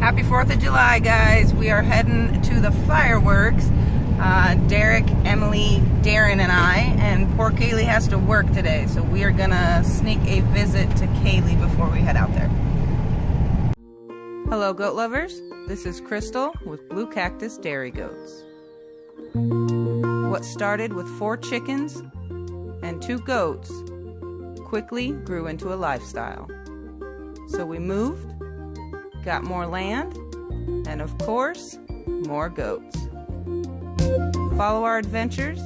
Happy 4th of July, guys. We are heading to the fireworks. Derek, Emily, Darren, and I, and poor Kaylee has to work today, so we are gonna sneak a visit to Kaylee before we head out there. Hello, goat lovers. This is Crystal with Blue Cactus Dairy Goats. What started with 4 chickens and 2 goats quickly grew into a lifestyle. So we moved, got more land, and of course, more goats. Follow our adventures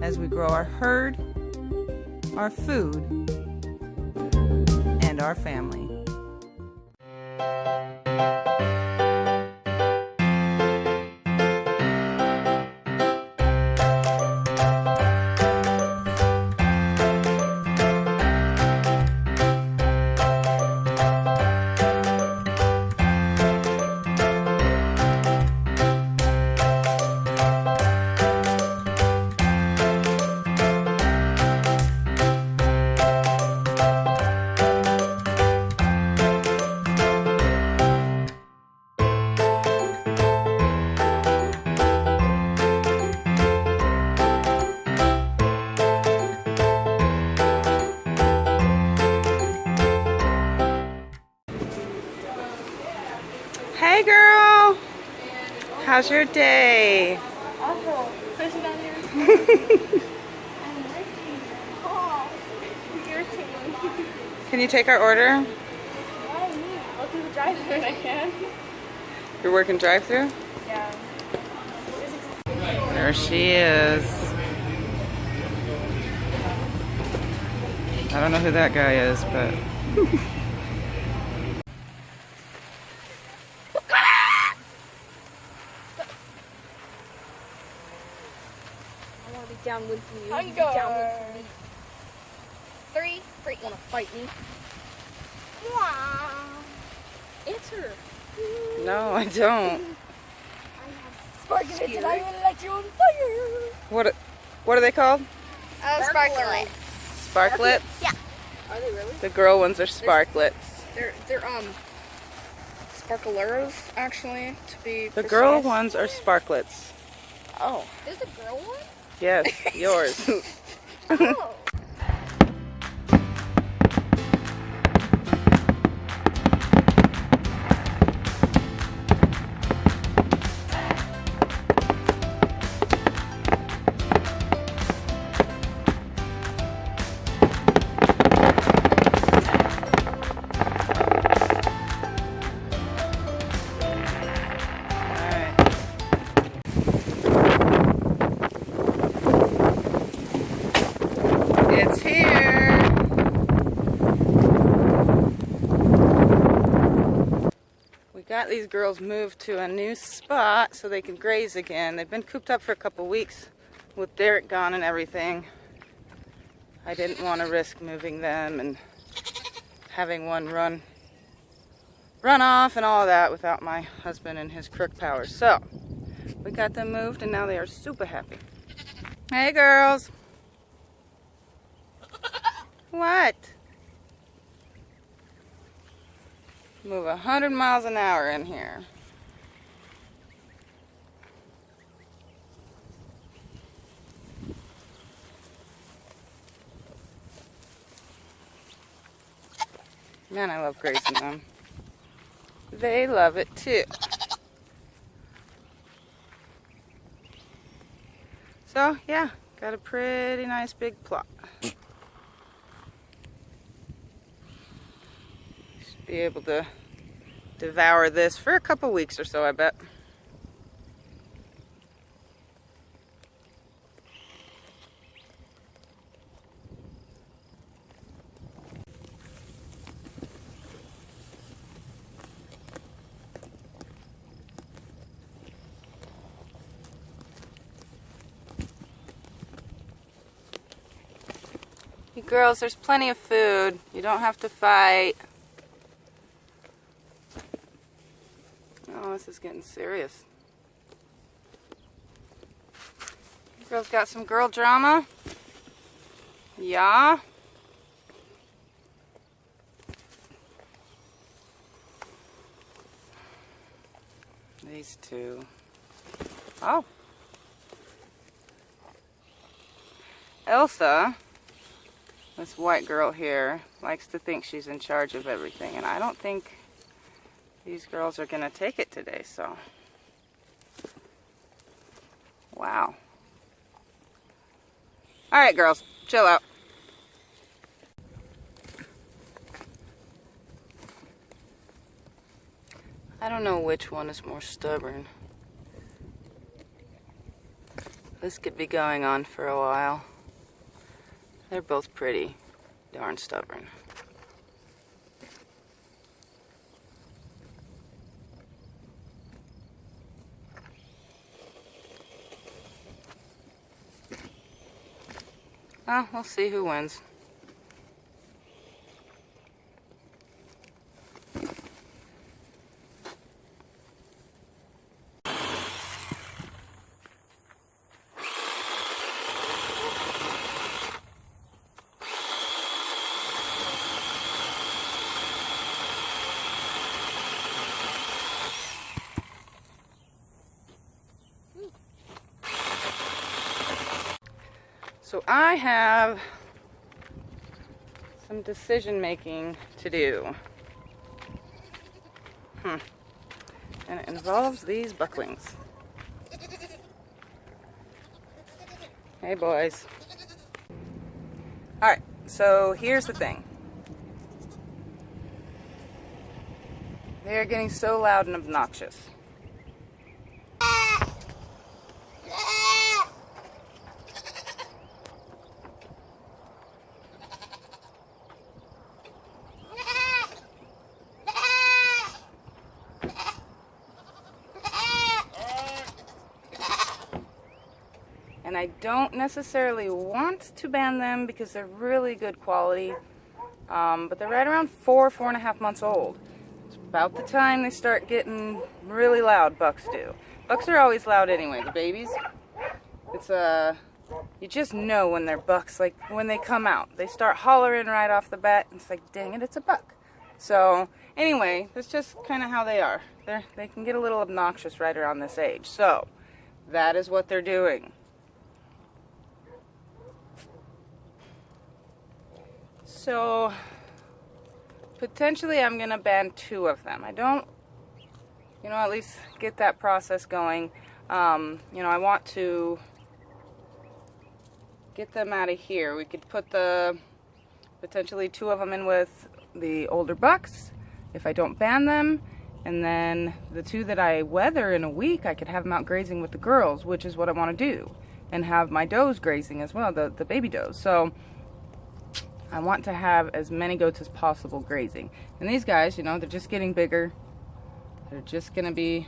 as we grow our herd, our food, and our family. Hey girl! How's your day? Awful. Especially down here. I'm working. Oh, irritating. Can you take our order? Why me? I'll do the drive-thru when I can. You're working drive-thru? Yeah. There she is. I don't know who that guy is, but... I want to be down with you. Be down with me. 3, want to fight me? Answer. No, I don't. I have sparklets and I will light you on fire. What are they called? Sparklets. Sparklets? Yeah. Are they really? The girl ones are sparklets. They're sparkleros, actually, to be The precise. girl ones are sparklets. Oh. There's a girl one? Yes, yours. Oh. It's here. We got these girls moved to a new spot so they can graze again. They've been cooped up for a couple weeks with Derek gone and everything. I didn't want to risk moving them and having one run off and all that without my husband and his crook powers. So we got them moved and now they are super happy. Hey girls. What? Move 100 miles an hour in here. Man, I love grazing them. They love it too. So, yeah, got a pretty nice big plot. Be able to devour this for a couple weeks or so, I bet. You girls, there's plenty of food. You don't have to fight. Oh, this is getting serious. You girls got some girl drama? Yeah? These two. Oh. Elsa, this white girl here, likes to think she's in charge of everything, and I don't think these girls are going to take it today, so. Wow. All right, girls, chill out. I don't know which one is more stubborn. This could be going on for a while. They're both pretty darn stubborn. Well, we'll see who wins. So I have some decision making to do. And it involves these bucklings. Hey boys. Alright, so here's the thing. They're getting so loud and obnoxious. And I don't necessarily want to ban them because they're really good quality, but they're right around 4.5 months old. It's about the time they start getting really loud, bucks do. Bucks are always loud anyway, the babies. It's you just know when they're bucks, like when they come out. They start hollering right off the bat, and it's like, dang it, it's a buck. So anyway, that's just kind of how they are. They can get a little obnoxious right around this age. So that is what they're doing. So, potentially I'm going to ban 2 of them. I don't, at least get that process going. I want to get them out of here. We could put potentially 2 of them in with the older bucks if I don't ban them. And then the 2 that I weather in a week, I could have them out grazing with the girls, which is what I want to do. And have my does grazing as well, the baby does. So, I want to have as many goats as possible grazing. And these guys, they're just getting bigger. They're just going to be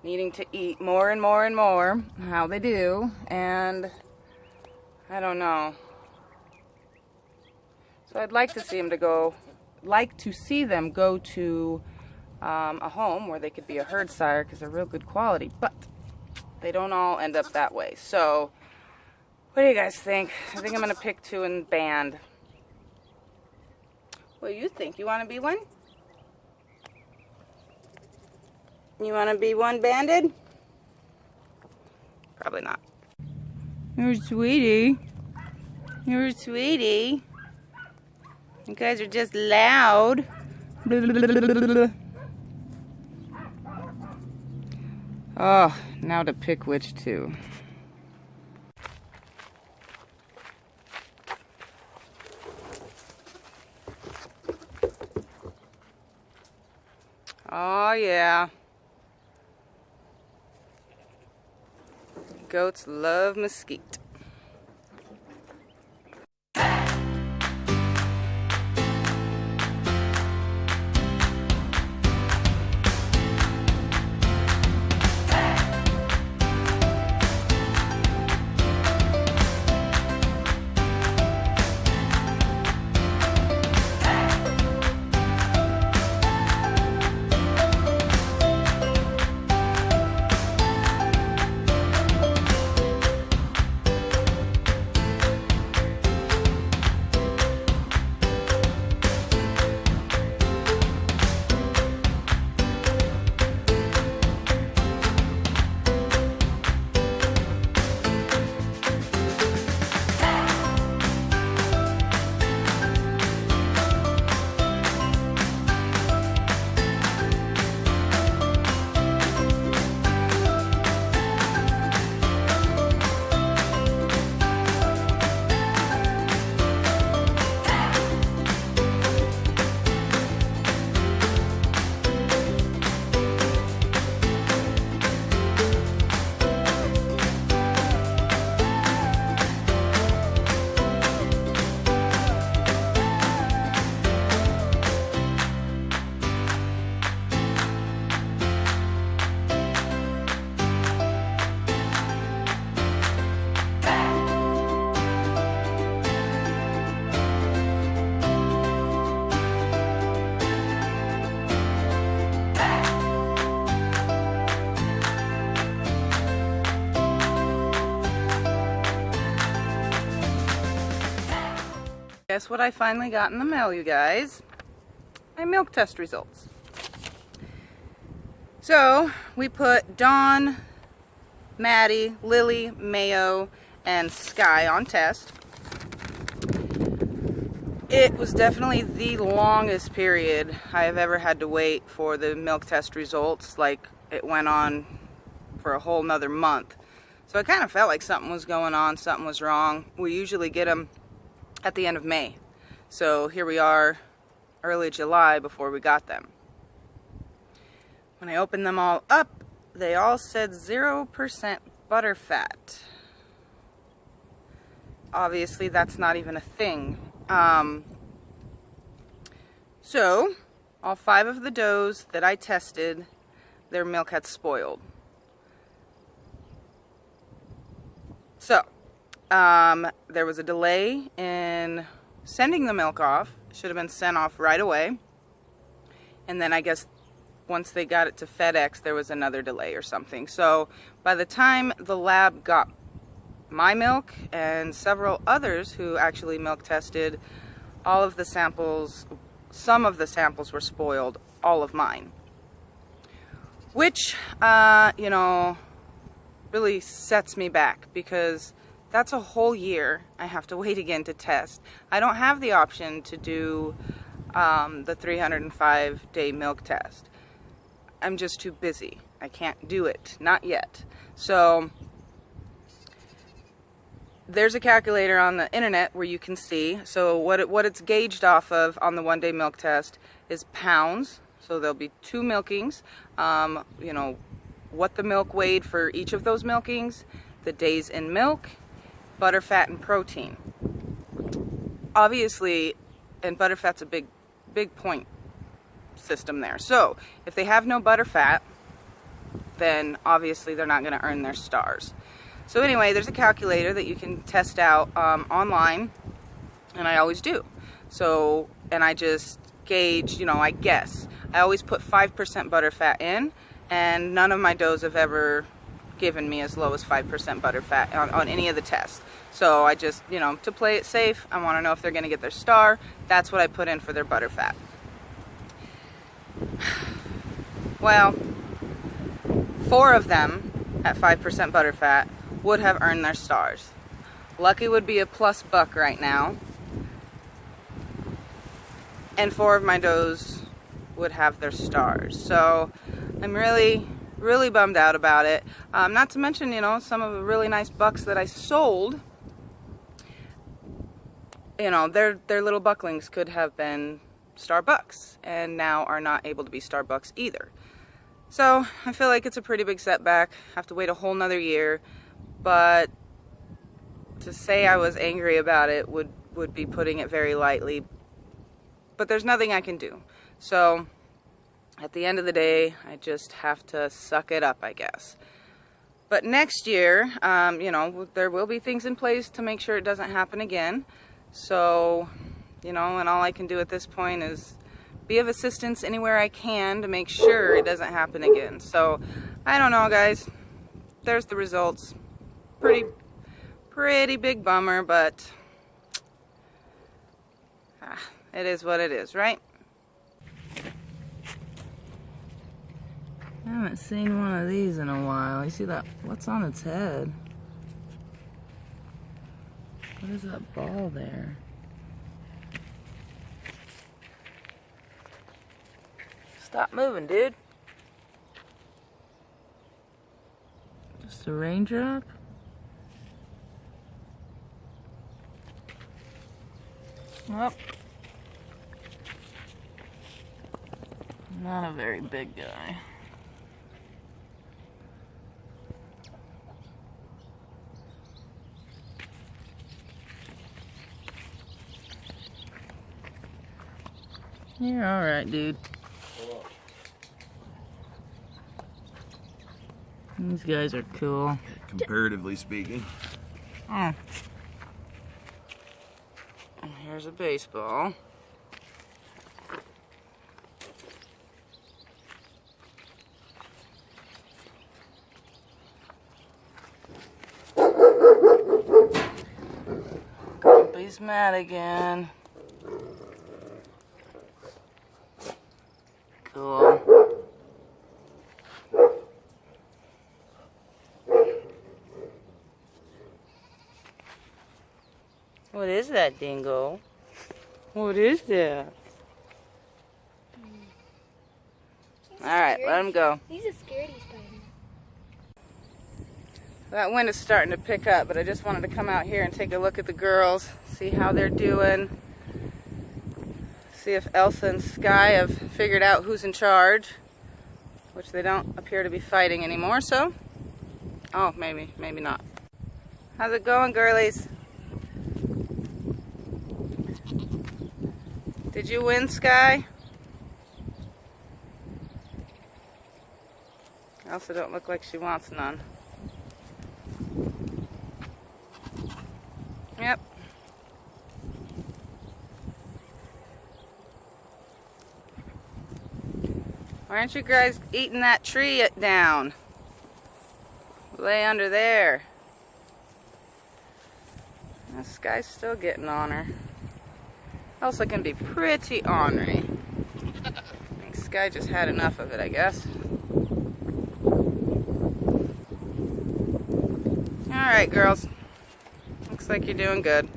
needing to eat more and more and more, how they do. And I don't know. So I'd like to see them go to a home where they could be a herd sire because they're real good quality. But they don't all end up that way. So what do you guys think? I think I'm going to pick 2 and band. What do you think? You want to be one? You want to be one banded? Probably not. You're a sweetie. You're a sweetie. You guys are just loud. Oh, now to pick which 2. Oh yeah. Goats love mesquite. guess what I finally got in the mail, you guys? My milk test results. So, we put Dawn, Maddie, Lily, Mayo, and Sky on test. It was definitely the longest period I have ever had to wait for the milk test results. Like, it went on for a whole nother month. So I kind of felt like something was going on, something was wrong. We usually get them at the end of May. So here we are, early July, before we got them. When I opened them all up, they all said 0% butterfat. Obviously, that's not even a thing. So, all 5 of the does that I tested, their milk had spoiled. So, there was a delay in sending the milk off. Should have been sent off right away. And then I guess once they got it to FedEx, there was another delay or something. So, by the time the lab got my milk and several others who actually milk tested, all of the samples, some of the samples were spoiled, all of mine. Which, you know, really sets me back, because that's a whole year I have to wait again to test. I don't have the option to do the 305-day milk test. I'm just too busy. I can't do it, not yet. So, there's a calculator on the internet where you can see. So what it's gauged off of on the 1-day milk test is pounds. So there'll be 2 milkings. You know, what the milk weighed for each of those milkings, the days in milk, butter, fat, and protein. Obviously, and butter fat's a big point system there. So if they have no butter fat, then obviously they're not going to earn their stars. So anyway, there's a calculator that you can test out online, and I always do. So, and I just gauge, you know, I guess. I always put 5% butterfat in, and none of my doughs have ever given me as low as 5% butterfat on any of the tests. So I just, you know, to play it safe, I want to know if they're going to get their star. That's what I put in for their butterfat. Well, 4 of them at 5% butterfat would have earned their stars. Lucky would be a plus buck right now. And 4 of my doughs would have their stars. So I'm really bummed out about it. Not to mention, you know, some of the really nice bucks that I sold, you know, their little bucklings could have been star bucks, and now are not able to be star bucks either. So I feel like it's a pretty big setback. Have to wait a whole nother year. But to say I was angry about it would be putting it very lightly. But there's nothing I can do. So at the end of the day, I just have to suck it up, I guess. But next year, you know, there will be things in place to make sure it doesn't happen again. So, you know, and all I can do at this point is be of assistance anywhere I can to make sure it doesn't happen again. So, I don't know, guys. There's the results. Pretty big bummer, but it is what it is, right? I haven't seen one of these in a while. You see that? What's on its head? What is that ball there? Stop moving, dude. Just a raindrop? Well, not a very big guy. You're alright, dude. These guys are cool. Comparatively speaking. Oh. And here's a baseball. Grumpy's mad again. What is that, Dingo? What is that? Alright, let him go. He's a scaredy spider. That wind is starting to pick up, but I just wanted to come out here and take a look at the girls, see how they're doing, see if Elsa and Sky have figured out who's in charge, which they don't appear to be fighting anymore, so, oh, maybe not. How's it going, girlies? Did you win, Sky? Elsa don't look like she wants none. Yep. Why aren't you guys eating that tree down? Lay under there. This guy's still getting on her. Elsa can be pretty ornery. I think Sky just had enough of it, I guess. Alright, girls. Looks like you're doing good.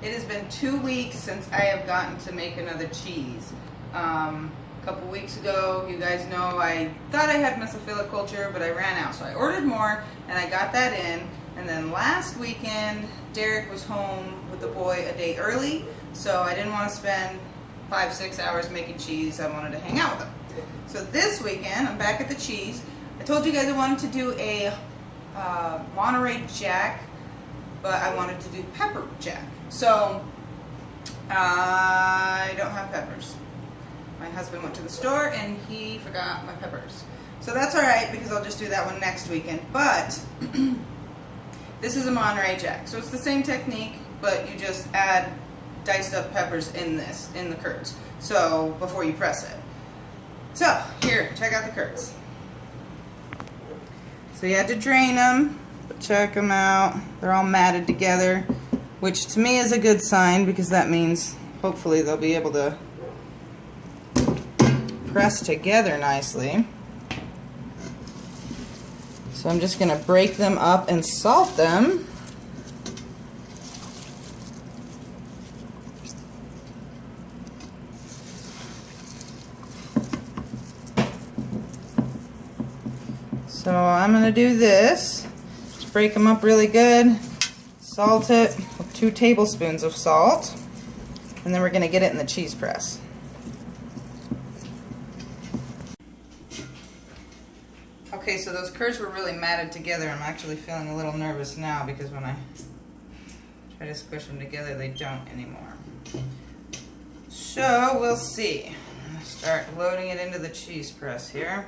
It has been 2 weeks since I have gotten to make another cheese. A couple weeks ago, you guys know I thought I had mesophiliculture, but I ran out. So I ordered more and I got that in. And then last weekend, Derek was home with the boy a day early. So I didn't want to spend 5-6 hours making cheese. I wanted to hang out with him. So this weekend, I'm back at the cheese. I told you guys I wanted to do a Monterey Jack, but I wanted to do pepper jack. So I don't have peppers. My husband went to the store and he forgot my peppers. So that's alright because I'll just do that one next weekend. But this is a Monterey Jack. So it's the same technique, but you just add diced up peppers in the curds. So before you press it. So here, check out the curds. So you had to drain them, but check them out. They're all matted together, which to me is a good sign because that means hopefully they'll be able to press together nicely. So I'm just going to break them up and salt them. So I'm going to do this. Just break them up really good. Salt it with 2 tablespoons of salt. And then we're going to get it in the cheese press. Okay, so those curds were really matted together. I'm actually feeling a little nervous now because when I try to squish them together, they don't anymore. So we'll see. I'm going to start loading it into the cheese press here.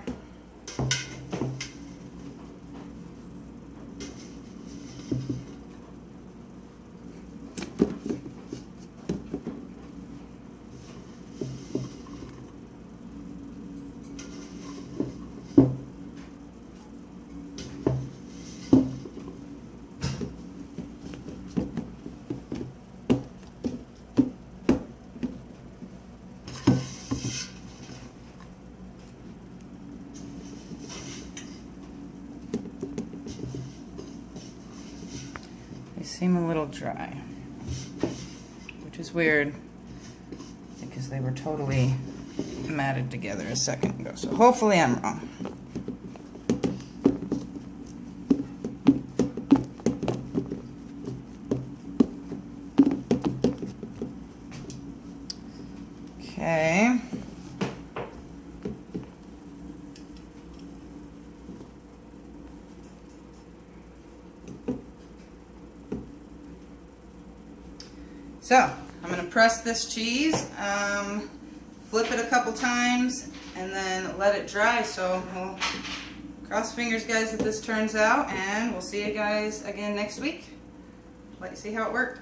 They seem a little dry, which is weird because they were totally matted together a second ago. So hopefully I'm wrong. Okay. So, I'm going to press this cheese, flip it a couple times, and then let it dry. So, we'll cross fingers, guys, that this turns out, and we'll see you guys again next week. Let you see how it worked.